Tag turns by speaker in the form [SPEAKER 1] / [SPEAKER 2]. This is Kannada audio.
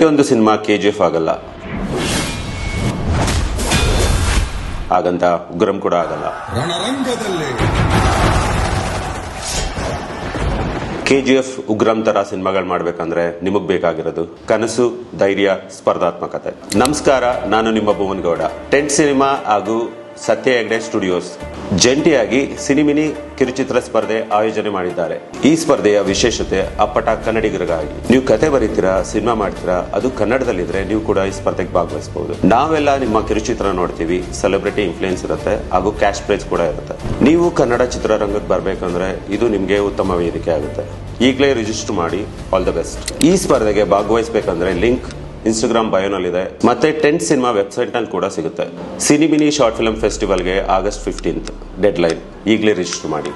[SPEAKER 1] ಪ್ರತಿಯೊಂದು ಸಿನಿಮಾ KGF ಆಗಲ್ಲ, ಹಾಗಂತ ಉಗ್ರಂ ಕೂಡ ಆಗಲ್ಲ. KGF ಉಗ್ರಂ ತರ ಸಿನಿಮಾಗಳು ಮಾಡ್ಬೇಕಂದ್ರೆ ನಿಮಗ್ ಬೇಕಾಗಿರೋದು ಕನಸು, ಧೈರ್ಯ, ಸ್ಪರ್ಧಾತ್ಮಕತೆ. ನಮಸ್ಕಾರ, ನಾನು ನಿಮ್ಮ ಭುವನ್ ಗೌಡ. ಟೆಂಟ್ ಸಿನಿಮಾ ಹಾಗೂ ಸತ್ಯ ಹೆಗ್ಡೆ ಸ್ಟುಡಿಯೋಸ್ ಜಂಟಿಯಾಗಿ ಸಿನಿಮಿನಿ ಕಿರುಚಿತ್ರ ಸ್ಪರ್ಧೆ ಆಯೋಜನೆ ಮಾಡಿದ್ದಾರೆ. ಈ ಸ್ಪರ್ಧೆಯ ವಿಶೇಷತೆ ಅಪ್ಪಟ ಕನ್ನಡಿಗರಿಗಾಗಿ. ನೀವು ಕತೆ ಬರೀತೀರಾ, ಸಿನಿಮಾ ಮಾಡ್ತೀರಾ, ಅದು ಕನ್ನಡದಲ್ಲಿದ್ರೆ ನೀವು ಕೂಡ ಈ ಸ್ಪರ್ಧೆಗೆ ಭಾಗವಹಿಸಬಹುದು. ನಾವೆಲ್ಲ ನಿಮ್ಮ ಕಿರುಚಿತ್ರ ನೋಡ್ತೀವಿ, ಸೆಲೆಬ್ರಿಟಿ ಇನ್ಫ್ಲೂಯೆನ್ಸ್ ಇರುತ್ತೆ ಹಾಗೂ ಕ್ಯಾಶ್ ಪ್ರೈಸ್ ಕೂಡ ಇರುತ್ತೆ. ನೀವು ಕನ್ನಡ ಚಿತ್ರರಂಗಕ್ಕೆ ಬರ್ಬೇಕಂದ್ರೆ ಇದು ನಿಮ್ಗೆ ಉತ್ತಮ ವೇದಿಕೆ ಆಗುತ್ತೆ. ಈಗಲೇ ರಿಜಿಸ್ಟರ್ ಮಾಡಿ. All the best. ಈ ಸ್ಪರ್ಧೆಗೆ ಭಾಗವಹಿಸಬೇಕಂದ್ರೆ ಲಿಂಕ್ ಇನ್ಸ್ಟಾಗ್ರಾಮ್ ಬಯೋನಲ್ಲಿದೆ, ಮತ್ತೆ ಟೆಂಟ್ ಸಿನಿಮಾ ವೆಬ್ಸೈಟ್ ನಲ್ಲಿ ಕೂಡ ಸಿಗುತ್ತೆ. ಸಿನಿಮಿನಿ ಶಾರ್ಟ್ ಫಿಲ್ಮ್ ಫೆಸ್ಟಿವಲ್ಗೆ August 15 ಡೆಡ್ ಲೈನ್. ಈಗಲೇ ರಿಜಿಸ್ಟರ್ ಮಾಡಿ.